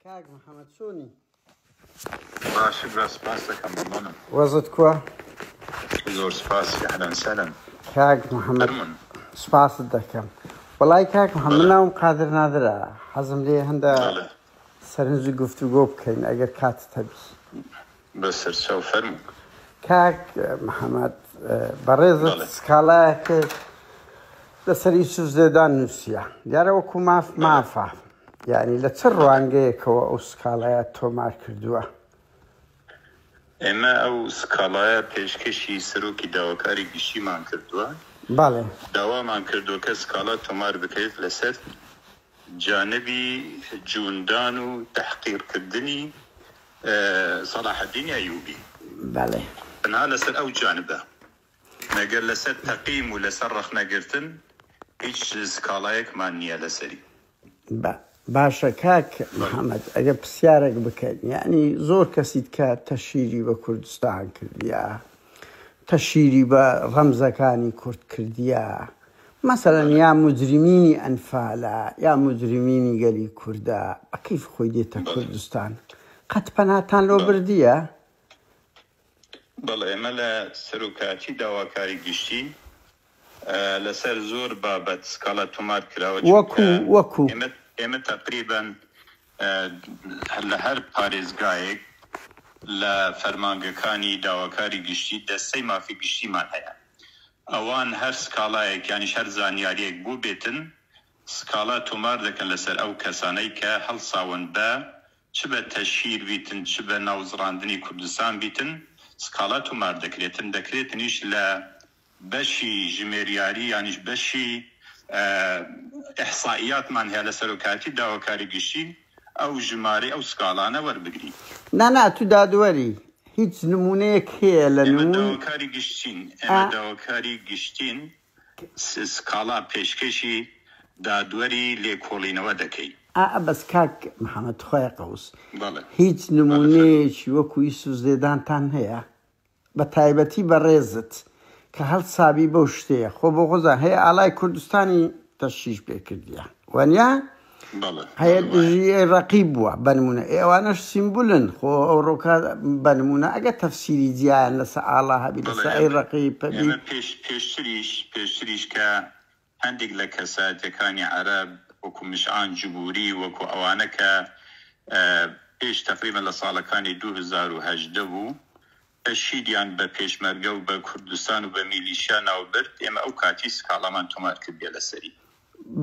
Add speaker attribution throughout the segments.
Speaker 1: كاك محمد سوني
Speaker 2: شكرا سباسك عمضانا
Speaker 1: وزت كوا
Speaker 2: زور سباس أهلا وسهلا
Speaker 1: كاك محمد
Speaker 2: فرمون
Speaker 1: سباس الدكم والله كاك محمد ناوم قادر نادرة حزم لي هندا سرنجي گفتگو بکەین ئەگەر کاتت هەبی
Speaker 2: بس سو فرمون
Speaker 1: کاک محەممەد بەڕێزت سکاڵایەکە لەسەر یوسوف زێدان نووسیە دیارە وەکو مافە یعنی لە چ ڕوانگەیەکەوە ئەو سکاڵایە تۆمار کردووە
Speaker 2: ئێمە ئەو سکاڵایە پێشکەشی سەرۆکی داواکاری گشتیمان کردووە
Speaker 1: بەڵێ
Speaker 2: داوامان کردووە کە سکاڵا تۆمار بکەیت لەسەر جانبی جوندان و تحقیرکردنی صلاح الدین ئەیوبی
Speaker 1: بەڵێ
Speaker 2: تەنها لەسەر ئەو جانبە مەگەر لەسەر تەقیم و لەسەر ڕەخنەگرتن هیچ سکاڵایەکمان نییە لەسەری
Speaker 1: باشە کاک محەممەد ئەگە پرسیارێک بکەین یعنی زۆر کەسیت کە تەشیری بە کوردستان کردیە تەشیری بە ڕەمزەکانی کورد کردیە مثلا یا مجرمینی ئەنفالە یا مجرمینی گەلی کووردە بەکەیف خۆی دێتە کوردستان قەت پەناتان لۆ بردیە
Speaker 2: بەڵێ ئێمە لە سەرۆکاتی داواکاری گشتی لەسەر زۆر بابەت سکاڵا تۆمار کراوە
Speaker 1: وەکو
Speaker 2: ئێمە تقریبا لە هەر پارێزگایەک لە فەرمانگەکانی داواکاری گشتی دەستەی مافی گشتیمان هەیە ئەوان هەر سکاڵایەک یانیش هەر زانیاریەک بۆ بێتن سکاڵا تۆمار دەکەن لەسەر ئەو کەسانەی کە هەڵساون بە چ بە تەشیر بیتن چ بە ناوزڕاندنی کوردستان بیتن سکاڵا تۆمار دەکرێتنیش لە بەشی ژمێریاری یانیش بەشی ئەحسائیاتمان هەیە لە سەرۆکاتی داواکاری گشتی ئەو ژمارە ئەو سکاڵانە وەربگری
Speaker 1: نانا تو دادوەری هیچ نمونەیەک هەیە لە
Speaker 2: داواکاری گشتین ئێمە داواکاری گشتین سکاڵا پێشکەشی دادوەری لێکۆڵینەوە دەکەی
Speaker 1: بەس کاک محەممەد خۆی قەوس هیچ نمونەیەکی وەکو یوسوف زێدانتان هەیە بە تایبەتی بە ڕێزت کە هەڵ سابی بەو شتەیە خۆ بۆ غۆزان هەیە ئالای کوردستانی تەشیش پێکردیە وانیا هەیە دژی ڕەقیب بووە بەنمونە ئێوانەش سیمبولن خۆ ئەو ڕۆکە بەنمونە ئەگە تەفسیری جیایان لەسەر ئاڵا هەبی لەسەر ئەی ڕەقیب
Speaker 2: پێشتریش کە هەندێک لە کەساتەکانی عەرەب وەکو مشعان جبوری وەکو ئەوانە کە پێش تقریبا لە ساڵەکانی 2018 بوو تەشیریان بە پێشمەرگە و بە کوردستان و بە میلیشیا ناوبرد ئێمە ئەو کاتی سکاڵامان تۆمار کردیە لەسەری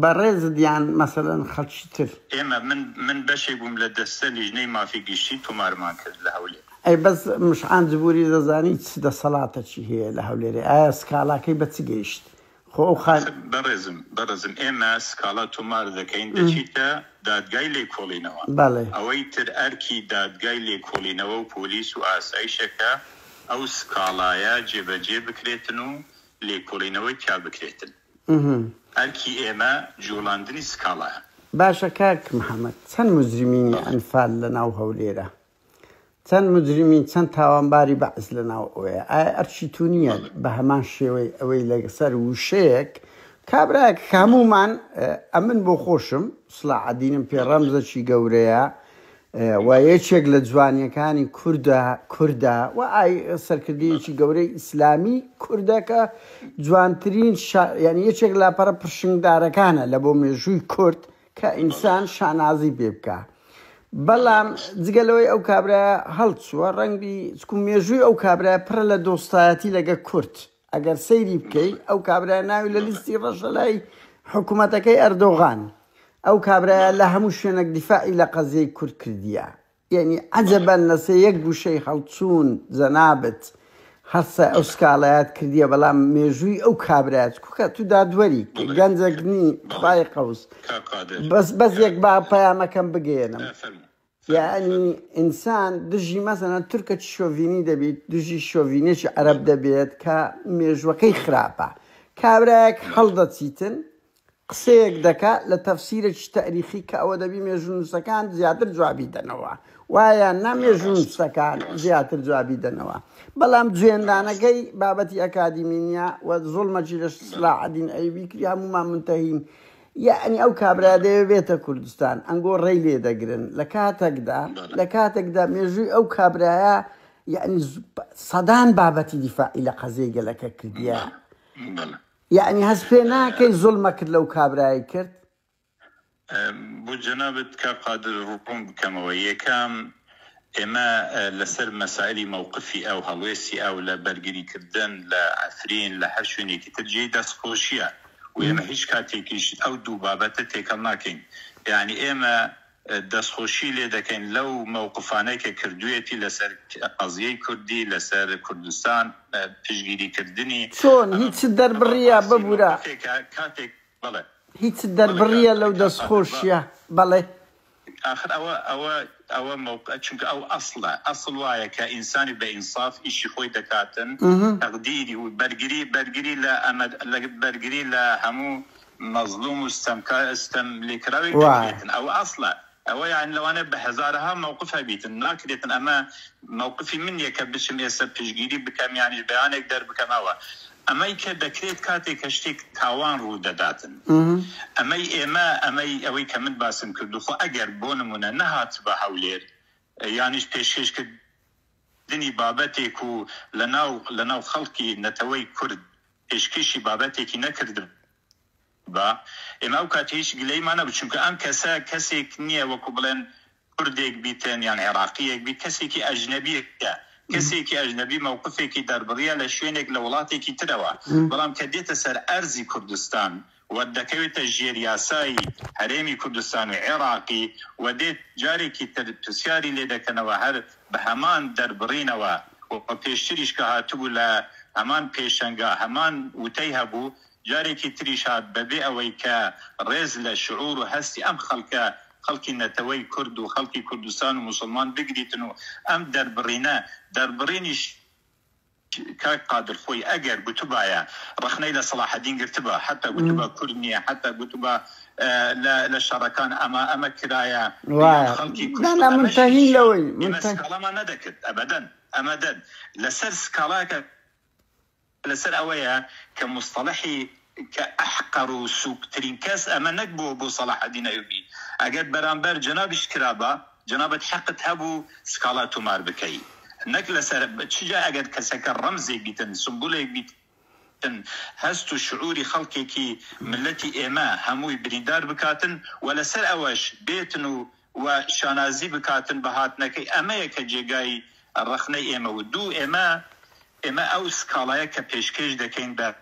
Speaker 1: بەڕێزت یان مەسەلەن خەڵکی تر
Speaker 2: ئێمە من بەشێک بووم لە دەستە لیژنەی مافی گشتی تۆمارمان کرد لە هەولێر
Speaker 1: ئەی بەس مشعان جبوری دەزانی چ دەسەڵاتەکی هەیە لە هەولێرێ ئایا سکاڵاکەی بە چ گەیشت
Speaker 2: بەڕێزم ئێمە سکاڵا تۆمار دەکەین دەچیتە دادگای لێکۆڵینەوە ئەوەی تر ئەرکی دادگای لێکۆڵینەوە و پۆلیس و ئاسایشەکە ئەو سکاڵایە جێبەجێ بکرێتن و لێکۆڵینەوەی تیا بکرێتن ئەرکی ئێمە جوڵاندنی سکاڵایە
Speaker 1: باشە کاک محەممەد چەند مجرمینی ئەنفال لە ناو هەولێرە چەند مجرمین چەند تاوانباری بەعز لە ناو ئەوەیە ئایا ئەرچی تو نییە بە هەمان شێوەی ئەوەی لەسەر وشەیەک کابراایك هەمومان ئەمن بۆ خۆشم سڵاح عەدینم پێ ڕەمزەکی گەورەیە و یەکێک لە جوانیەکانی کووردە و ئای سەرکردەیەکی گەورەی ئیسلامی کووردەکە جوانترین یعنی یەکێک لاپەرە پرشنگدارەکانە لە بۆ مێژووی کورد کە ئینسان شانازی پێ بکە بەڵام جگەلەوەی ئەو کابرایە هەڵچووە ڕەنگی چکو مێژووی ئەو کابرایە پڕە لە دۆستایەتی لەگە کورد ئەگەر سەیری بکەی ئەو کابرایە ناوی لە لیستی ڕەشەلای حکوومەتەکەی ئەردۆغان ئەو کابرایە لە هەموو شوێنێک دیفاعی لە قەزیەی کورد کردیە یعنی عەجەبەن لەسەر یەک گوشەی هەڵچوون جەنابەت هەستا ئەو سکاڵایات کردیە بەڵام مێژووی ئەو کابرایەت کوکە تو دادوەری گەنجەکنی خی قەوس بەس یەک با پەیامەکەم بگەێنم یعنی ئینسان دژی مەسەنە تورکە شۆڤینی دەبێت دژی شۆڤینێکی عەرەب دەبێت کە مێژوەکەی خراپە کابرایەک هەڵدەچیتن قسەیەک دەکات لە تەفسیرێکی تاریخی کە ئەوە دەبی مێژوونووسەکان زیاتر جوابی دەنەوە وایە نامێژوونووسەکان زیاتر جوابی دەنەوە بەڵام جوێندانەکەی بابەتی ئەکادیمینیا و زۆڵمەجی لە سڵاح عەدین ئەیوبی کردی هەمومان منتەهین يعني أو كابرا دي بيت كردستان أنقول ريلي دقرن لكاتك دا ميجي أو كابرا يعني صدان بابتي دفاع إلى قزيقة لك كرديا يعني هسفينا كي ظلمك لو كابرا كرت
Speaker 2: بو جنابت كقادر الرقم بكموية كام إما لسر مسائل موقفي أو هلويسي أو لبرقري كردن لعفرين لحرشوني كترجي داس خوشيا وإما هيش كاتيكيش أو دوبابة تيكالناكين يعني إما داس خوشي لدكين لو موقفانيك كردويتي لسر قضية كردي لسر كردستان تشجيري كردني
Speaker 1: شون هيت سدر بريا ببورا
Speaker 2: كاتيك بله
Speaker 1: هيت سدر بريا لو داس خوشيا بله
Speaker 2: آخر أو موقع چونك أو أصل وايا كإنسان بإنصاف إشي خوي دكاتن تقديري وبرقري لا أمد برقري لا همو مظلوم استملكراوي أو أصلا أو يعني لو أنا بهزارها موقفها بيتن ناكريتن أما موقفي من يكبشم يسب تشجيري بكم يعني بيان يقدر بكم هوا أما يكدكريت كاتي كشتيك تاوان رو داداتن أما أوي كمن باسم كردو خو أجر بونمونا نهات بحولير يعني بيشكش كدني بابتك و لناو خلقي نتوي كرد إشكشي بابتك نكرد با إما وكاتيش قلي ما نبتشمك أم كسيك نية وكبلن كردك بيتن يعني عراقيك بيت كسيك أجنبي كسيكي أجنبي موقفك دربرية لشوينك لولاتك تدوى بلام كديت سر أرزي كردستان ودكوي تجير ياساي هريمي كردستان وعراقي وديت جاريكي تسياري لدكنا هر بهمان دربرينوا وبيشتريش كهاتبو لهمان بيشنغا همان وتيهبو جاريكي تريشات ببيع ويكا رز لشعور وهستي أم خلقي نتوي كرد وخلقي كردستان ومسلمان بقريتنو أم دربرينيش كاك قادر خوي أجر قتبايا رخنا إلى صلاح الدين قرتبا حتى قتبا كردنية حتى قتبا للشركان أما كرايا
Speaker 1: خلقي لا منتهي لوي
Speaker 2: منتهي سكالا ما ندكت أبدا لسر سكالاك لسر أويا كمصطلحي كأحقر سوق ترينكاس أما نقبو أبو صلاح الدين أيوبي أجد برامبر جنابش كرابا جنابت حقت هبو سكالاتو مار بكي نقل سر تشجع أجد كسكر رمزي بيتن سنبولي بيتن هستو شعوري خلقي كي ملتي إما هموي بريندار بكاتن ولا سر أوش بيتنو وشانازي بكاتن بهاتنكي أما يكجيغاي الرخني إما ودو إما أو سكالايا كبيشكيش دكين با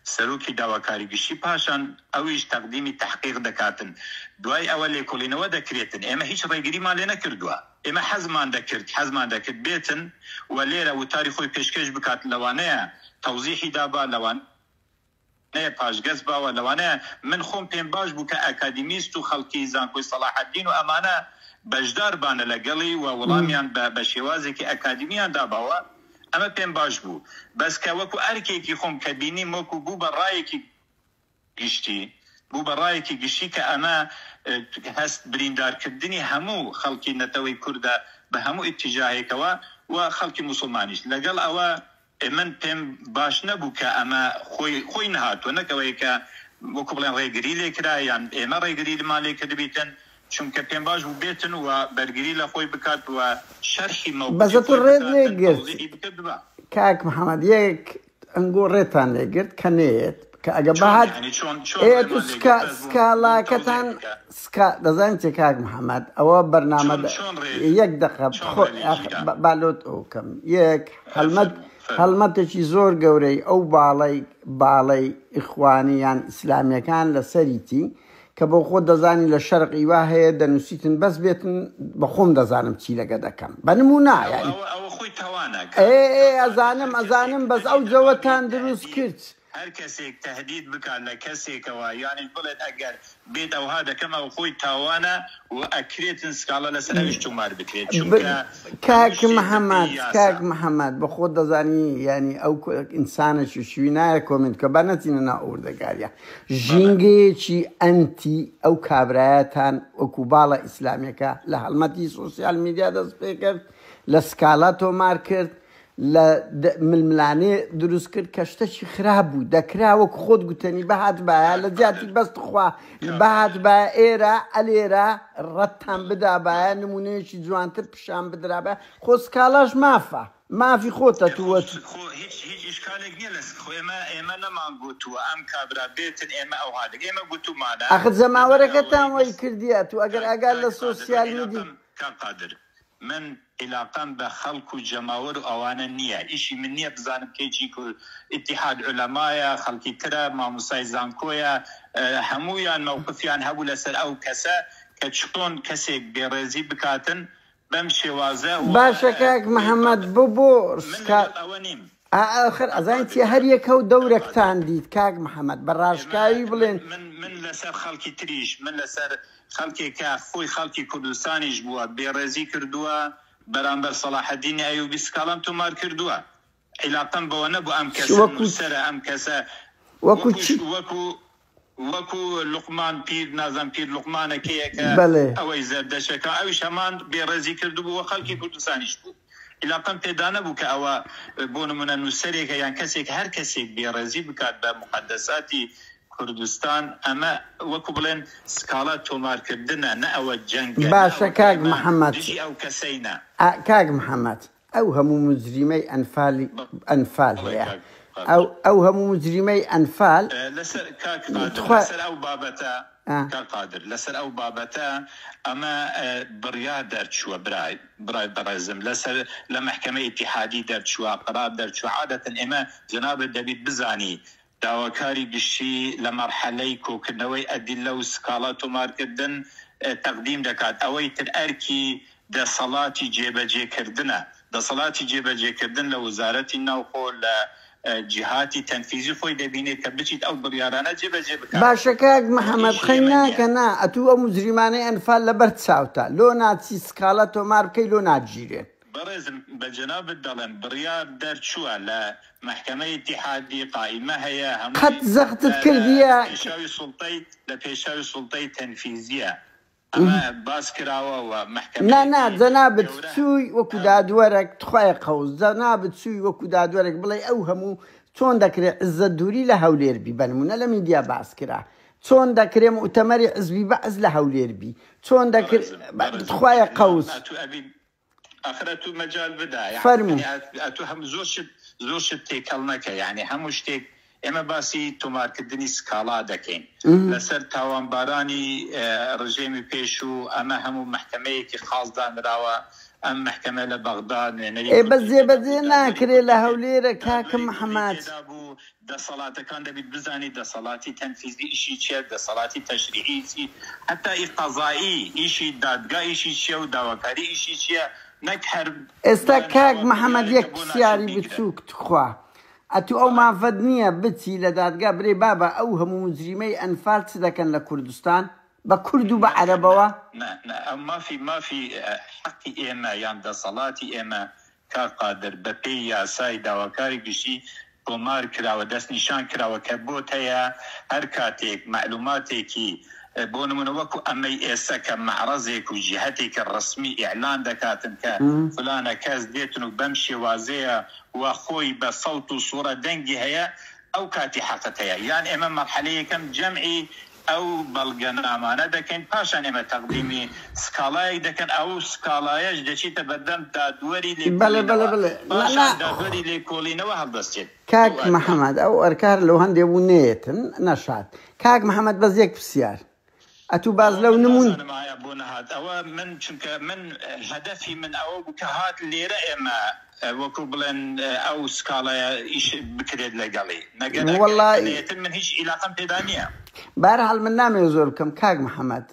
Speaker 2: سروكي داواكاري بشي باشان اويش تقديمي تحقيق دكاتن دواي اولي كولينو دكريتن اما هيش ريقري ما لنا كردوا اما حزمان دكرت بيتن وليرا وتاريخوي بيشكش بكات لوانيا توضيحي دابا لوانيا باش قزبا ولوانيا من خوم بين باش بوكا اكاديميست وخلقي زانكوي صلاح الدين وامانة بجدار بان لقلي وولاميان بشيوازي كي اكاديميان دابا اما بين باش بو بس كوكو اركيكي خوم كبيني موكو بو برايكي قشتي كأما هست بريندار كردني همو خلقي نتوي كردا بهمو اتجاهي كوا وخلقي مسلمانيش لقل اوا من بين باش نبو كأما خوي نهات ونكوي وكو بلان ريقري لكرا يعني اما ريقري لما لكدبيتن چونکە پێم باش بوو بێتن و بەرگری لە خۆی بکات و شەرحی
Speaker 1: بەزەت ڕێت لێگرت کاک محەممەد یەک ئەنگۆ ڕێتان لێگرت کە نێت کە ئەگە بەهات سکاڵاکەتان دەزانین چێ کاک محەممەد ئەوە بەرنامە یەک دەقە بالۆت ئەوکەم یەک هەڵمەتێکی زۆر گەورەی ئەو باڵەی ئیخوانیان ئیسلامیەکان لەسەریتی کە بۆ خۆ دەزانی لە شەرقی وا هەیە دەنووسیتن بەس بێتن بە خۆم دەزانم چی لەگە دەکەم بەنمونا یعنی ئەزانم بەس ئەو جەوەتان دروست کرد
Speaker 2: هەر کەسێک تهدید بکات لە کەسێکەوە یانی بڵێت ئەگەر بێت ئەوها دەکەم ئەو خۆی تاوانە و ئەکرێتن سکاڵە لەسەر ئەویش تومار بکرێت
Speaker 1: کاک محەممەد بە خۆ دەزانی ینی ئەو ئینسانێکی شوی نایە کۆمنت کە بە نەچینە ناو ئوردەگاریە ژینگەیەکی ئەنتی ئەو کابرایەتان وەکو باڵە ئیسلامیەکە لە هەڵمەتی سۆسیال میدیا دەست پێ کرد لە سکاڵا تۆمار کرد لە ململانێ دروست کرد کە شتێکی خراپ بوو دەکرا وەکو خۆت گوتنی بەهات باە لە جیاتی بەستخوا بەهات بە ئێرە ئەلێرە ڕەتان بدا باە نمونەیەکی جوانتر پیشان بدرابە خۆ سکاڵاش مافە مافی خۆتە تووەت
Speaker 2: هیچ ئیشکالێک نییە لە ئێمە نەمان گوتووە ئەم کابرا بێتن ئێمە ئەو هادێک ئێمە گوتومانە
Speaker 1: ئەخ زەماوەرەکەتان وەی کردیە تو ئەگەر ئەگەر لە سۆسیال میدی
Speaker 2: قادر من علاقم بە خەڵک و جەماوەر و ئەوانە نییە ئیشی من نییە بزانم کێکی ئیتیحاد عولەمایە خەڵکی ترە مامۆسای زانکۆیە هەموویان مەوقفیان هەبوو لەسەر ئەو کەسە کە چۆن کەسێک بێڕێزی بکاتن بەم شێوازە
Speaker 1: باشە کاک محەممەد بۆ
Speaker 2: ئەوە نیم
Speaker 1: ئاخر ئەزانیتی هەر یەکە و دەورەکتان دیت کاک محەممەد بە ڕاشکاوی بڵێن
Speaker 2: من لەسەر خەڵکی تریش من لەسەر خەڵکێکە خۆی خەڵکی کوردستانیش بووە بێڕێزی کردووە بەرامبەر سەلاحەدینی ئەیوبی سکاڵام تۆمار کردووە عیلاقەم بەوە نەبوو ئەم کەسەرە ئەم کەسە وەکو لوقمان پیر نازان پیر لوقمانەکەیەکە ئەوەی زەردەشەکە ئەویش هەمان بێڕێزی کردبووە خەڵکی کوردستانیش بوو علاقەم پێدا نەبوو کە ئەوە بۆ نمونە نووسەرێکە یان کەسێک هەر کەسێک بێڕێزی بکات بە مقدساتی کوردستان ئەمە وەکو بڵێن سکاڵا تۆمارکردنە نە ئەوە جەنگ
Speaker 1: باشە کاک محەممەد
Speaker 2: ئەو کەسەینە
Speaker 1: کاک محەممەد ئەو هەموو مجریمەی ئەنفال هەیە ئەو هەموو مجریمەی ئەنفال
Speaker 2: لەسەر ئەو بابەتە قادر لەسەر ئەو بابەتە ئەمە بڕیار دەرچووە برای بەڕێزم لەسەر لە مەحکەمەی ئیتیحادی دەرچووە قەرار دەرچووە عادەتەن ئێمە جەنابەت دەبێت بزانی داواکاری گشتی لە مەرحەلەی کۆکردنەوەی ئەدیلە و سکاڵا تۆمارکردن تەقدیم دەکات ئەوەی تر ئەرکی دەسەڵاتی جێبەجێکردنە دەسەڵاتی جێبەجێکردن لە وزارەتی ناوخۆ لە جهاتی تەنفیزی خۆی دەبینێت کە بچیت ئەو بڕیارانە جێبەجێ بکات
Speaker 1: باشە کاک محەممەد خەی ناکە نا ئەتوو ئەو مجریمانەی ئەنفال لەبەر چاوتە لۆ ناچی سکاڵە تۆمار بکەی لۆ ناگیرێن
Speaker 2: بەڕێزم بە جەنابت دەڵێن بڕیار دەرچووە لە محکمەی ئیتیحادی قائمە هەیە هەموو
Speaker 1: قەت زەختت کردیە
Speaker 2: لە پێشاوی سوڵتەی تەنفیزیە ئەمە باس کراوەوە
Speaker 1: نا جەنابەت چووی وەکو دادوەرێک تخوای قەوس جەنابەت چووی وەکو دادوەرێک بڵێ ئەو هەموو چۆن دەکرێت عزت دووری لە هەولێربی بنمونە لە میدیا باس کرا چۆن دەکرێت مؤتەمەری حزبی بەعز لە هەولێربی چۆن دەکرێت تخوای قەوس
Speaker 2: ئەخرەت و مەجال بدا ئەتو هەم زۆر شت تێکەڵ نەکە یعنی هەموو شتێک ئێمە باسی تۆمارکردنی سکاڵا دەکەین لەسەر تاوانبارانی ڕژێمی پێش و ئەمە هەموو محکەمەیەکی خاڵدانراوە ئەم محکەمە لە بەغداد
Speaker 1: بە جێبەجێ ناکرێت لە هەولێرە کاکە محەممەد
Speaker 2: دەسەڵاتەکان دەبیت بزانی دەسەڵاتی تەنفیزی ئیشی چێت دەسەڵاتی تەشریعی حتا قەزایی ئیشی دادگا ئیشی چیە و داواکاری ئیشی چییە نەک هەر
Speaker 1: ئێستا کاک محەممەد یەک پرسیاری بچووک تخوا ئەتو ئەو مافەت نییە بچی لە دادگا برێ بابە ئەو هەموو مجریمەی ئەنفال چ دەکەن لە کوردستان بە کورد و بە عەرەبەوە
Speaker 2: مافی حەقی ئێمە یان دەسەڵاتی ئێمە کار قادر بە پێی یاسای داواکاری گشتی تۆمار کراوە دەستنیشان کراوە کە بۆ هەیە هەر کاتێک معلوماتێکی بۆ نمونە وەکو ئەمەی ئێستا کە معرەزێک و جیهەتێکە ڕسمی ئیعلان دەکاتن کە فلانە کەس دێتن و بەم شێوازەیە و خۆی بە سەوت و سوورە دەنگی هەیە ئەو کاتی حەقت هەیە یان ئێمە مەرحەلەیەکەم جەمعی ئەو بەڵگەنامانە دەکەین پاشان ئێمە تەقدیمی سکاڵایەک دەکەن ئەو سکاڵایەش دەچیتە بەردەم دادوەری دادوەری لێکۆڵینەوە هەڵدەستێت
Speaker 1: کاک محەممەد ئەو ئەرکار لەو هەندێک بوو نێتن نەشات کاک محەممەد بەس یەک پرسیار ئەتوو باز لەو نمون
Speaker 2: بۆ نەهات ئەوە من چونکە من هەدەفی من ئەوە بوو کە هات لێرە ئێمە وەکو بڵێن ئەو سکاڵایە ئیش بکرێت لەگەڵی نەگەڵێتن من هیچ عیلاقەم پێدا نییە
Speaker 1: بەرحاڵ من نامێ زۆر بکەم کاک محەممەد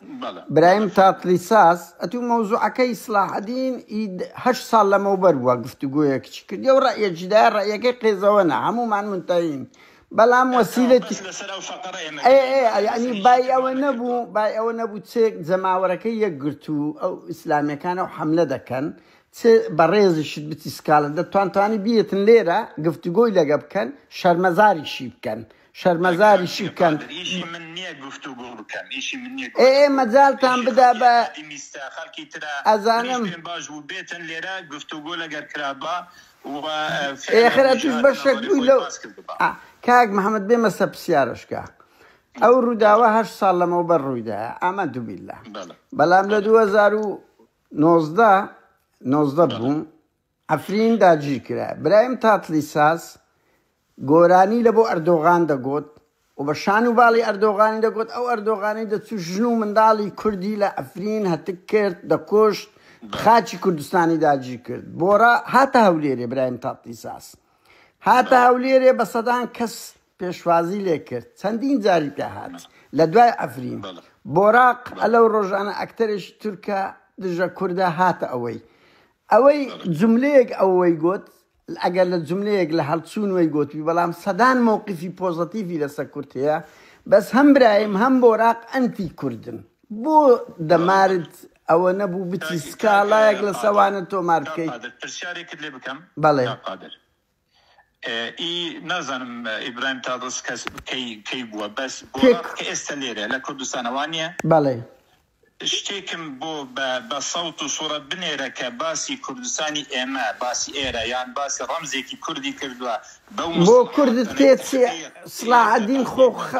Speaker 1: برایم تاتلی ساس ئەتوو مەوزوعەکەی سلاحەدین 8 ساڵ لەمەوبەر بووە گفتوگۆیەکی کردی و ڕەیەکیدا ڕەیەکەی قێزەوەنە هەموومان منتەین بەڵام وەسیلەتی ینی بای ئەوە نەبوو چێک جەماوەرەکەی یەکگرت و ئەو ئیسلامیەکانە و حەملە دەکەن بەڕێزیشت بچی سکاڵە دەتوانتوانی بیەتن لێرە گفتوگۆی لەگە بکەن شەرمەزاریشی بکەن شەرمەزاریشی بکەن مەجالتان بدا بە
Speaker 2: ئەزانم باش بوو بێتن لێرە گفتوگۆ لەگەر کرابە
Speaker 1: آخر أتوش بشك لو كاك محمد بما سبسيارش كا أو روداوة هش صار لما برويدا آمنت بالله بلام لدو 19 بوم عفرین داجی کرا برایم تاتلی ساز گورانی لبو اردوغان دا گوت و بشانو بالی اردوغانی دا گوت او اردوغانی دا تو جنو مندالی کردی لعفرین هتک کرد دا کشت خاچی کردستانی داجی کرد بورا هاتا هولیره برایم تاتلی ساز هاتا هولیره بصدان کس پیشوازی لیکرد چندین جاری که هات لدوای عفرین بوراق الو روزانه اکترش ترکا دجا کرده هاتا اوی جمله‌اك اوی گوت اگر لجمله‌اك لحلتشون وی گوت بلام صدان موقفی پوزیتیفی لسکرتیا بس هم برایم هم بوراق انتی کردن بو دمارد او نبو بتسكالا يقل سوانتو ماركي
Speaker 2: ترشاري كدلي بكم
Speaker 1: بله
Speaker 2: قادر اي نظن ابراهيم تادس كي بوا بس بوا كاستليره لكردستان وانيا
Speaker 1: بله
Speaker 2: اشتيكم بو بصوت وصورة بنيرة كباسي كردستاني اما باسي ايرا يعني باسي رمزي كي كردي كردوا
Speaker 1: بو كرد تيتسي صلاح الدين خوخ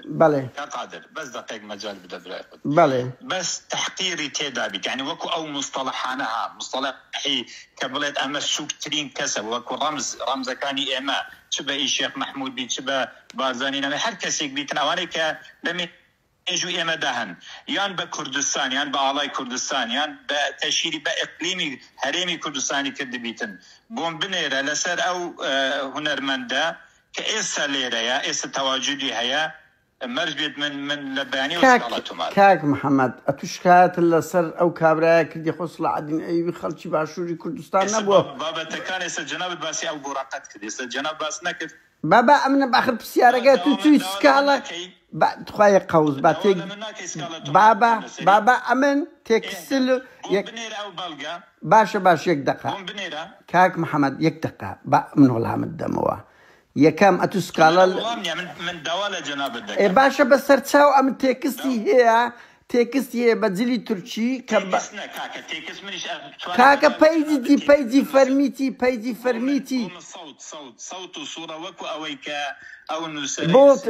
Speaker 1: بله
Speaker 2: كقادر بس دقيق مجال بدأ
Speaker 1: بله
Speaker 2: بس تحقيري تدابي يعني وكو او مصطلحانها مصطلحي كبلت اما شوكترين كسب وكو رمز كاني اما شبه الشيخ محمود بيت شبه بارزاني هر كسيك بيتن اواني لمي اجو ايما دهن يان بكردستان يان بآلاي كردستان يان بتشيري باقليمي هريمي كردستاني كدبيتن بوم بنيرة لسر او هنرمندا كإسا ليرة يا إسا تواجدي هيا مرجد من لباني وسكالاتو مال
Speaker 1: كاك محمد اتوشكات لسر او كابرايا كردي خصلا عدين ايوي خلشي باشوري كردستان نبوه
Speaker 2: بابا تكان إسا جناب الباسي او براقات كد إسا جناب باس نكد
Speaker 1: بابا امنا باخر بسيارة توي سكالا تخواي قوز باتيك بابا امن تكسل باشا يك دقة كاك محمد يك دقة من والله من الدموة يكام اتوسكالا
Speaker 2: من دوالة جناب الدكة
Speaker 1: باشا بس ترتاو ام تكستي هي بدلي تركي كاكا بيجي فرميتي
Speaker 2: صوت وصورة وكو اويكا او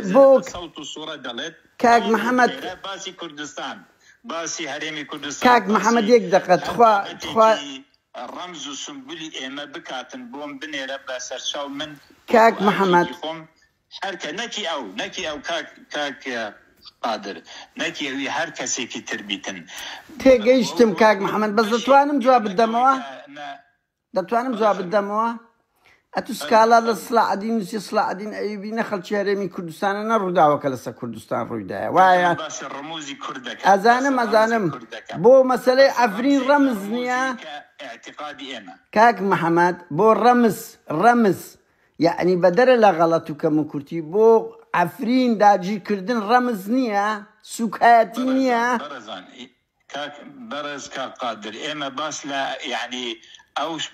Speaker 1: بوك
Speaker 2: صوت وصورة دلت
Speaker 1: كاك محمد
Speaker 2: باسي كردستان باسي هريمي كردستان
Speaker 1: كاك محمد يك دقة تخوا
Speaker 2: الرمز سنبولي ايما بكاتن بوم بنيرة بسرشاو من
Speaker 1: كاك محمد
Speaker 2: حركة نكي او كاك قادر نكي هر كسي كي تربيتن
Speaker 1: تيجيشتم كاك محمد بس دتوانم جواب الدموه اتوسكالا لصلاح الدين ايوبي نخل شهريمي كردستان انا روداوه كلسا كردستان رويدا وايا
Speaker 2: بس الرموزي كردك
Speaker 1: ازانم بو مسألة عفرين رمزنيا
Speaker 2: اعتقادي انا
Speaker 1: كاك محمد بو رمز يعني بدر لا غلطو كم كرتي بو عفرين داجي كردن رمزنيا سكاتينيا
Speaker 2: برز كقادر اما بس لا يعني اوش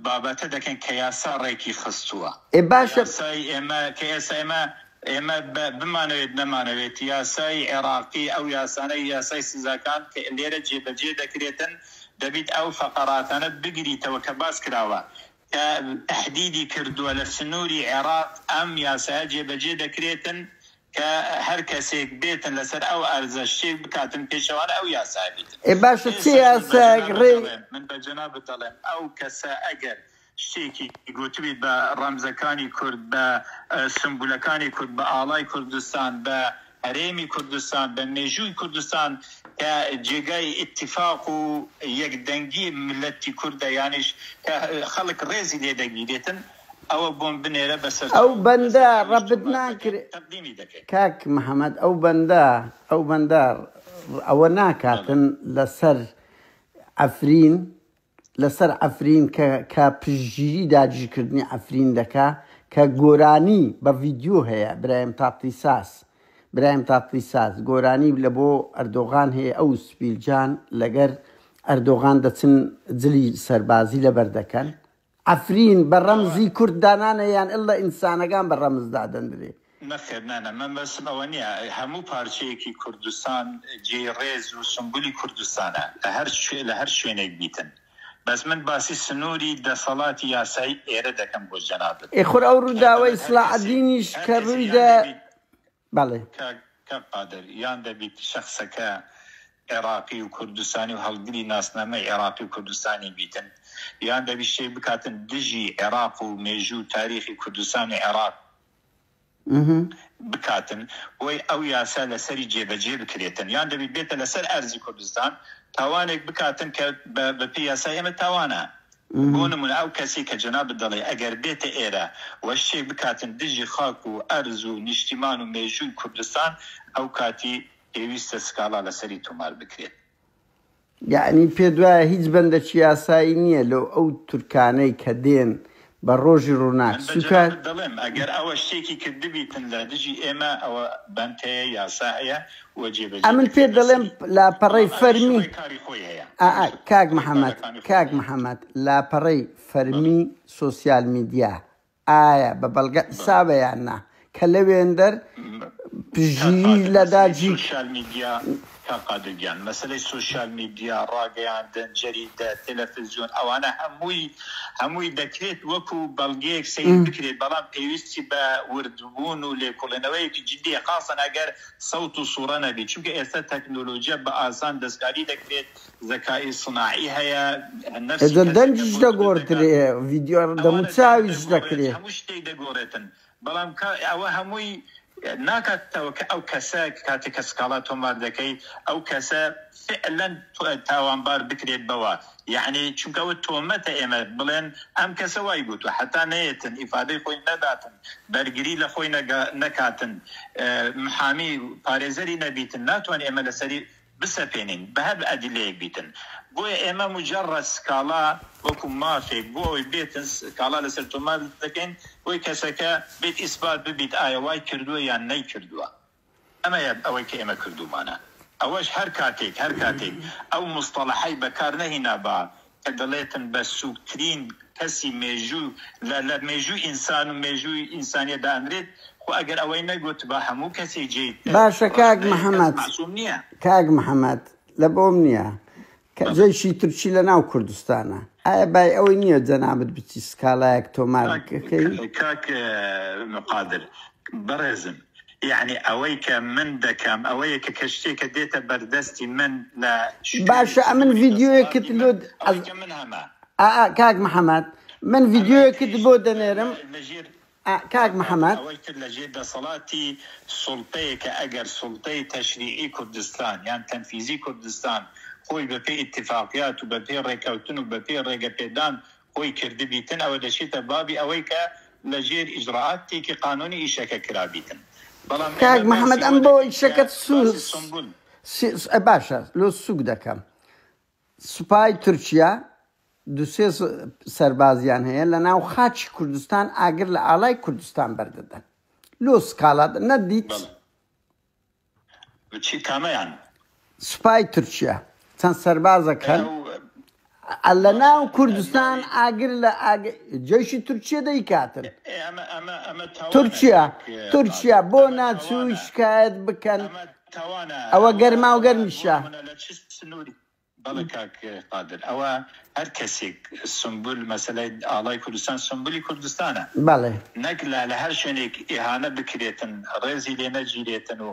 Speaker 2: بابته دكن كياسا ريكي خصوا
Speaker 1: باشا
Speaker 2: ساي اما كياسا اما بمانويت نمانويت ياساي عراقي او ياساي سزاكان ليره جيبجي دكريتن دبيت او فقراتنا بقري توكباس كراوا تحديدي كردوا لسنوري عراق ام ياساي جيبجي دكريتن كهر كسيك بيتن لسر او ارزشي بكاتن بيشوانا او ياساي بيتن
Speaker 1: باشا سياسة
Speaker 2: من بجناب الظلم او كسا اجر شتيكي قوتبي برمزكاني كرد بسنبولكاني كرد بآلاي كردستان بهريمي كردستان بميجوي كردستان كجيجاي اتفاق يقدنجي ملتي كرد يعنيش كخلق ريزي ليدنجي ديتن او بوم بنيره بس
Speaker 1: او بندار ربنا كاك محمد او بندار او ناكاتن لسر عفرين كبجيري داجي كردني عفرين دكا كغوراني بفيديو هي برايم تابتيساس غوراني لبو اردوغان هي او سبيلجان لگر اردوغان دتن زلي سربازي لبردكن عفرين بالرمزي كردانانا يعني إلا إنسانا كان بالرمز دادن دري
Speaker 2: نخير نانا من بس موانيا همو بارشيكي كردستان جي ريز وسنبولي كردستانا لهر شوينك بيتن بس من باسی سنووری دەسەڵاتی یاسایی ئێرە دەکەم بۆ جەنابەت.
Speaker 1: ئێخۆر ئەو ڕووداوای ئیسلاح الدینیش کە ڕوویدا بەڵێ
Speaker 2: کە قادر یان دەبیت شخصەکە عێراقی و کوردستانی و هەڵگری ناسنامەی عێراقی و کوردستانی بیتن، یان دەبی شتێک بکاتن دژی عێراق و مێژوو و تاریخی کوردستانی عێراق بکاتن بۆی ئەو یاسا لەسەری جێبەجێ بکرێتن، یان دەبی بێتە لەسەر ئەرزی کوردستان تاوانێک بکاتن کە بە پێی یاسای ئێمە تاوانە. بۆ نمونە ئەو کەسی کە جەنابەت دەڵێ ئەگەر بێتە ئێرە وە شتێک بکاتن دژی خاک و ئەرز و نیشتیمان و مێژووی کوردستان ئەو کاتی پێویستە سکاڵا لەسەری تۆمار بکرێت.
Speaker 1: یعنی پێ دوایە هیچ بەندەکی یاسایی نییە لەو ئەو تورکانەی کە دێن بە ڕۆژی ڕووناک سوکار
Speaker 2: دەڵێم ئەگەر ئەوە شتێکی کردبیتن لە دژی ئێمە ئەوە بەندەیە یاسا هەیە وەجێبەجێ.
Speaker 1: ئەمن پێ دەڵێم لاپەڕەی فەرمی کاک محەممەد لاپەڕەی فەرمی سۆسیال میدیا ئایا بە بەڵگە حسابە یان نا کە لەوێندەر پژیری لەداجی
Speaker 2: سوشال میدیا قادرگیان مەسلەی سوشال میدیا ڕاگەیاندن جەریدە تەلەڤیزیۆن ئەوانە هەمووی دەکرێت وەکو بەڵگەیەک سیر بکرێت، بەڵام پێویستی بە وردبوون و لێکۆڵێنەوەیەکی جددیە خاصن ئەگەر سەوت و سوورە نەبی، چونکە ئێستا تەکنۆلۆژیا بە ئاسان دەستکاری دەکرێت، زەکای سناعی هەیە،
Speaker 1: دەنجش دەگۆڕدرێ ڤیدیۆ دەموچاویش دەکرێت،
Speaker 2: هەموو شتێک دەگۆڕێتن، بەڵام ئەوە هەمووی ناکاتەوە کە ئەو کەسە کاتێک کە سکاڵا تۆمار دەکەی ئەو کەسە فعلەن تاوانبار بکرێت بەوە، یعنی چونکەوە تۆمەتە ئێمە بڵێن ئەم کەسە وای گوتوە حتا نەیەتن ئیفادەی خۆی نەداتن، بەرگری لە خۆی نەکاتن، محامی پارێزەری نەبیتن، ناتوان ئێمە لەسەری بسەپێنین بە هەر ئەدیلەیەک بیتن. بۆیە ئێمە مجرد سکاڵا وەکو مافێک بۆ ئەوی بێتن سکاڵا لەسەر تۆمار دەکەین بۆی کەسەکە بێت ئیسبات ببیت ئایا وای کردووە یان نەیکردووە. ئەمەیە ئەوەی کە ئێمە کردومانە. ئەوەش هەر کاتێک ئەو مستەڵەحەی بەکار نەهێنا بە کە دەڵێتن بە سووکترین کەسی مێژوو لە مێژووی ئینسان و مێژووی ئینسانیە دانرێت، خۆ ئەگەر ئەوەی نەگوت بە هەموو کەسی جێیت
Speaker 1: باشە کاک محەممەد کاک محەممەد لە بۆم نییە کە جێشی تورکی لە ناو کوردستانە، ئایا بای ئەوەی نییە جەنابەت بچی سکاڵایەک تۆمار بکەی؟
Speaker 2: کاک مقادر بەڕێزم، یعنی ئەوەی کە من دەکەم ئەوەیە کە کەشتێکە دێتە بەردەستی من لە
Speaker 1: باشە ئەمن ڤیدیۆیەکت لۆ کاک محەممەد من ڤیدیۆیەکت بۆ دەنێرم کاک محەممەد
Speaker 2: ئەوەی تر لەژێر دەسەڵاتی سوڵتەیەکە ئەگەر سوڵتەی تەشریعی کوردستان یان تەنفیزی کوردستان خۆی بە پێی ئیتفاقیات و بە پێی ڕێکەوتن و بە پێی ڕێگەپێدان خۆی کردبیتن ئەوە دەچێتە بابی ئەوەی کە لەژێر ئیجراعاتێکی قانونی ئیشەکە کرابیتن.
Speaker 1: کاک محەممەد ئەم بۆ ئیشەکەت باشە لۆ سوک دەکەم. سوپای تورکیا دوسێ سەربازیان هەیە لە ناو خاچی کوردستان ئاگر لە ئاڵای کوردستان بەردەدەن لۆ سکاڵات نەدیت
Speaker 2: چی کامەیان
Speaker 1: سوپای تورکیا چەند سەربازەکەن لە ناو کوردستان ئاگر لە جێشی تورکیا دەیکاتن. تورکیا بۆ ناچووی شکایەت بکەن ئەوە گەرما و گەرمیشە.
Speaker 2: بەڵێ کاک قادر ئەوە هەر کەسێک سمبول مەسەلەی ئاڵای کوردستان سمبولی کوردستانە،
Speaker 1: بەڵێ
Speaker 2: نەک لە هەر شوێنێک ئیهانە بکرێتن ڕێزی لێ نەگیرێتن و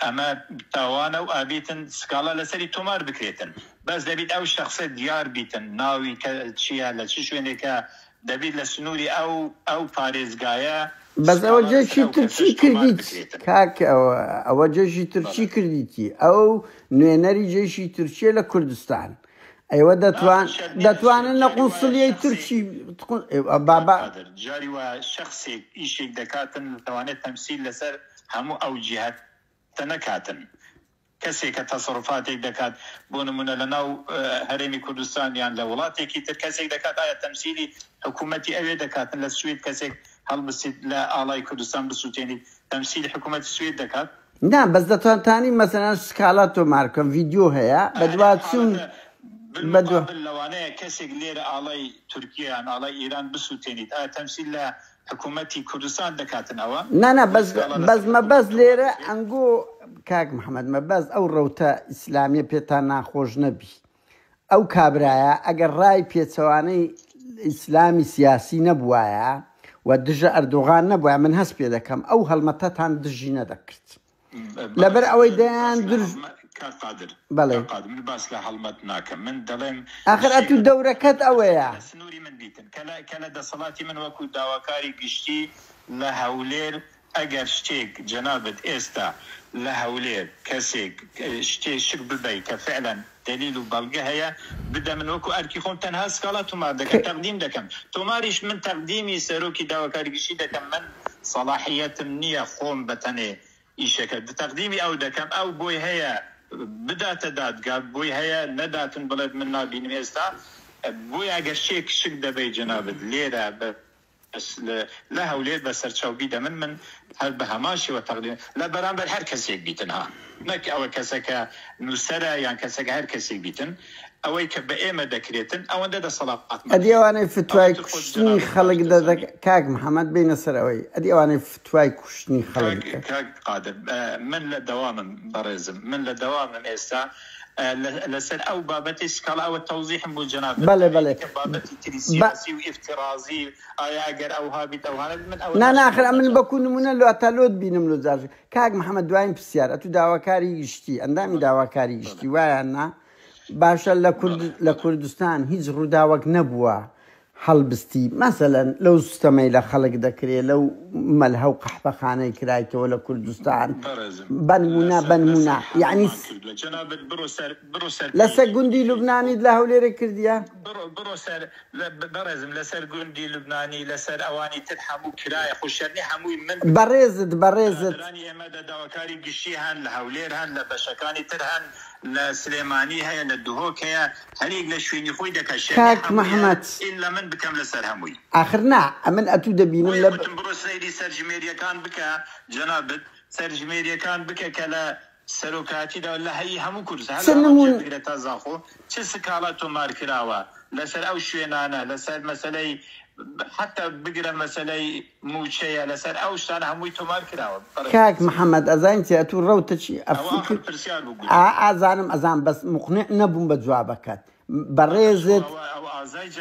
Speaker 2: ئەمە تاوانە و ئابیتن سکاڵا لەسەری تۆمار بکرێتن، بەس دەبیت ئەو شەخصە دیار بیتن ناوی چییە لە چ شوێنێکە دەبیت لە سنووری ئەو پارێزگایە.
Speaker 1: بەس ئەوە جێشی تورکی کردیت کاک ئەوە جێشی تورکی کردیتی ئەو نوێنەری جێشی تورکیە لە کوردستان ئەوە دەتوانن لە قونسڵیەی تورکی بابا
Speaker 2: جاری وە شخصێک ئیشێک دەکاتن دەوانێت تەمسیل لەسەر هەموو ئەو جیهەتە نەکاتن. کەسێک کە تەسەڕوفاتێک دەکات بۆ نمونە لە ناو هەرێمی کوردستان یان لە وڵاتێکی تر کەسێک دەکات ئایا تەمسیلی حکوومەتی ئەوێ دەکاتن لە سوێد کەسێک هەڵبسیت لە ئاڵای کوردستان بسووتێنی تەمسیلی حکوومەتی سوێد دەکات؟
Speaker 1: نا بەس دەتوانانی مەسەلەن سکاڵا تۆمارکەم ڤیدیۆ هەیە بەدواتچوون
Speaker 2: لەوانەیە کەسێک لێرە ئاڵای تورکیا یان ئاڵای ئیران بسووتێنیت ئایا تەمسیل لە حکوومەتی کوردستان دەکاتن ئەوە؟
Speaker 1: نانا بەس مەبەست لێرە ئەنگۆ کاک محەممەد مەبەست ئەو ڕەوتە ئیسلامیە پێتان ناخۆش نەبی ئەو کابرایە ئەگەر ڕای پێچەوانەی ئیسلامی سیاسی نەبووایە و دژە ئەردۆغان نەبووە من هەست پێ دەکەم ئەو هەڵمەتەتان دژی نەدەکرد لەبەر ئەوەی دەیان درژ
Speaker 2: بەڵێ من باس لە هەڵمەت ناکەم من دەڵێم
Speaker 1: ئاخر ئەتو دەورەکەت ئەوەیە
Speaker 2: سنووری من بیتن کە لە دەسەڵاتی من وەکو داواکاری گشتی لە هەولێر ئەگەر شتێک جەنابەت ئێستا لە هەولێر کەسێک شتێک ببەی کە فعلەن دلیل و بەڵگە هەیە بدە من وەکو ئەرکی خۆم تەنها سکاڵا تۆمار دەکەم تەقدیم دەکەم تۆماریش من تەقدیمی سەرۆکی داواکاری گشتی دەکەم من سەڵاحیەتم نییە خۆم بەتەنێ ئیشەکە تەقدیمی ئەو دەکەم ئەو بۆی هەیە بداتە دادگا بۆی هەیە نەداتن بڵێت من نابینم ئێستا بۆی ئەگەر شێک دەبەی جەنابەت لێرە لە هەولێر بە سەرچاوبی دەمن من هەر بە هەماشیوە تەقدیم لە بەرامبەر هەر کەسێک بیتنها نەک ئەوە کەسەکە نووسەرە یان کەسەکە هەر کەسێک بیتن ئەوەی کە بە ئێمە دەکرێتن ئەوەندە دەسەڵات
Speaker 1: ئەدی ئەوانەی فتوای کوشتنی خەڵک کاک محەممەد بینە سەر ئەوەی ئەدی ئەوانەی فتوای کوشتنی خەڵک
Speaker 2: قادر من لە دەوامم بەڕێزم من لە دەوامم ئێستا لەسەر ئەو بابەتی سکاڵا ئەوە تەوزیحم بۆ جەناب
Speaker 1: بەڵێ
Speaker 2: بابەتی تری سیاسی و ئیفتیرازی ئایا ئەگەر ئەوها بیت ئەوهانە من ئەوە
Speaker 1: ناخر من بەکو نمونە لە ئەتالۆت بینم لە جار کاک محەممەد دوایین پرسیار ئەتو داواکاری گشتی ئەندامی داواکاری گشتی وایە نا باشە لە کوردستان هیچ ڕووداوەک نەبووە هەڵبستی مەسەلەن لەو سوستەمەی لە خەڵک دەکرێت لەو مەلهە و قەحبەخانەی کرایتەوە لە کوردستان بەنمونە یعنی لەسەر گوندی لوبنانیت لە هەولێرە کردیە
Speaker 2: بڕۆ سەر بەڕێزم لەسەر گوندی لوبنانی لەسەر ئەوانی تر هەموو کرایە خوشەرنی هەمووی من
Speaker 1: بەڕێزت
Speaker 2: ئێمە داواکاری گشتی هەن لە هەولێر هەن لە بەشەکانی تر هەن لە سلێمانی هەیە لە دوهۆک هەیە هەرێک لە شوێنی خۆی دەکەشێت
Speaker 1: کاک محەممەد
Speaker 2: لە من بکەم لەسەر هەمووی
Speaker 1: ئاخر نا ئەمن ئەتوو دەبینم لە
Speaker 2: بڕۆ سەیری سەرژمێریەکان بکە جەنابەت سەرژمێریەکان بکە کە لە سەرۆکاتیدا لە هەیی هەموو کورسە تا زاخۆ چ سکاڵە تۆمار کراوە لەسەر ئەو شوێنانە لەسەر مەسەلەی حتى بقرا مسألة موشية لسر أو شان هموي تمار كراوة
Speaker 1: كاك محمد أزانتي أتو روتة شيء أفكر أزانم بس مقنع نبون بجوابكات بريزت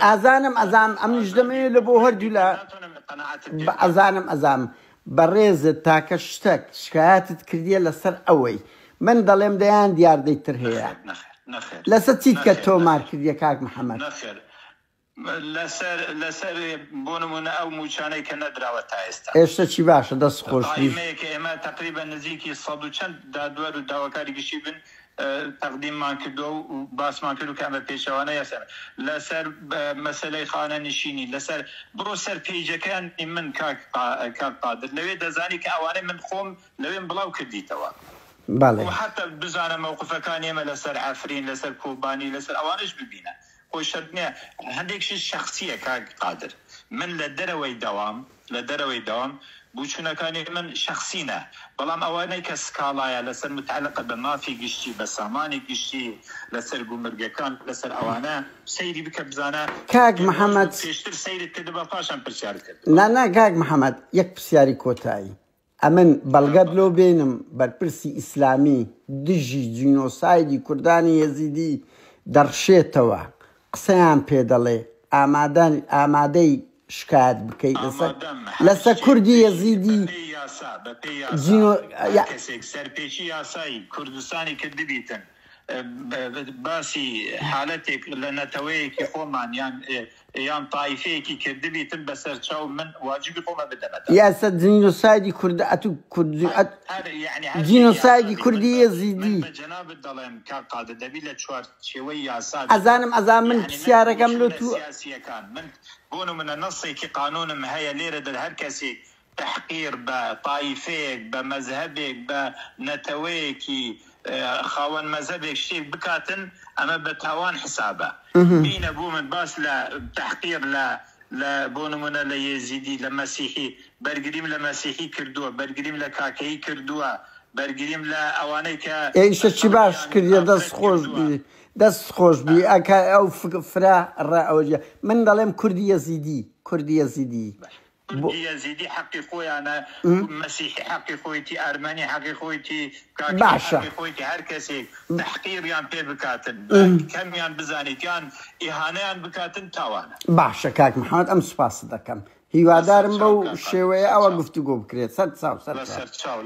Speaker 1: أزانم أمنش دمي لبوهر جلا أزانم بريزت تاكشتك شكايات كردية لسر أوي من ظلم ديان ديار ديتر هي لسر تيتك تومار كردية كاك محمد
Speaker 2: لەسەر بۆ نمونە ئەو موچانەی کە نەدراوە تا ئێستا
Speaker 1: ئێستا چی باشە دەست خۆشی
Speaker 2: کە ئێمە تقریبا نزیکی سەد و چەند دادوەر و داواکاری گشتی بن تەقدیممان کردووە و باسمان کرد و کە ئەمە پێشەوانە یاسەر لەسەر مەسەلەی خانە نشینی لەسەر بڕۆ سەر پێیجەکانی من کاک قادر لەوێ دەزانی کە ئەوانەی من خۆم لەوێن بڵاو کردیتەوە حتا بزانە مووقفەکانی ئێمە لەسەر ئەفرین لەسەر کۆبانی لەسەر ئەوانش ببینە خۆشەرنیە هەندێکشی شخصیە کاک قادر من لە دەرەوەی دەوام بوچوونەکانی من شخصینە بەڵام ئەوانەی کە سکاڵایە لەسەر متعلقە بە مافی گشتی بە سامانی گشتی لەسەر گومرگەکان لەسەر ئەوانە سەیری بکە بزانە
Speaker 1: کاک محەممەد
Speaker 2: پێشتر سەیرت کرد بە پاشان پرسیار کرد
Speaker 1: نا کاک محەممەد یەک پرسیاری کۆتایی ئەمن بەڵگەت لۆ بێنم بەرپرسی ئیسلامی دژی جینۆسایدی کوردانی یەزیدی دەڕشێتەوە قسەیان پێ دەڵێ ئامادەی شکایەت بکەیت لەسەر کوردی یەزیدی
Speaker 2: سەرپێچی یاسایی کوردستانی کرد بیتن باسی حالەتێک لە نەتەوەیەکی خۆمان یان تایفەیەکی کرد بیتن بەسەر چاو من واجبی خۆمە بدەمەوە
Speaker 1: یاسە جینۆسایدی کورد جینۆسایدی کوردی یەزیدی
Speaker 2: جەنابەت دەڵێم کاک قادر دەبی لە چوارچێوەی یاسا
Speaker 1: ئەزانم من پرسیارەکەم لە تو
Speaker 2: سیاسیەکان من بۆ نمونە نەسێکی قانونم هەیە لێرە دەر هەر کەسێک تحقیر بە تایفەیەک بە مەزهەبێک بە نەتەوەیەکی خاوەن مەزهبێک شتێک بکاتن ئەمە بە تاوان حسابە بینە بوو من باس لە تحقیر لە بۆ نمونە لە یێزیدی لە مەسیحی بەرگریم لە مەسیحی کردووە بەرگریم لە کاکەیی کردووە بەرگریم لە ئەوانەی کە
Speaker 1: ئێشە چی باش کردیە دەست خۆش بی ئەکە ئەو فرا ڕائەوەجە من دەڵێم کوردی یەزیدی
Speaker 2: يزيدي حقي خوي أنا مسيحي حقي خويتي أرمني حقي خويتي
Speaker 1: باشا
Speaker 2: حقي خويتي هر كسي تحقير يان بي بكاتن كم يان بزانيت يان إهانة يان بكاتن تاوانا
Speaker 1: باشا كاك محمد أم سپاس دەکەم هیوادارم بەو شێوەیە ئەوە گفتوگۆ بکرێت سەر چاو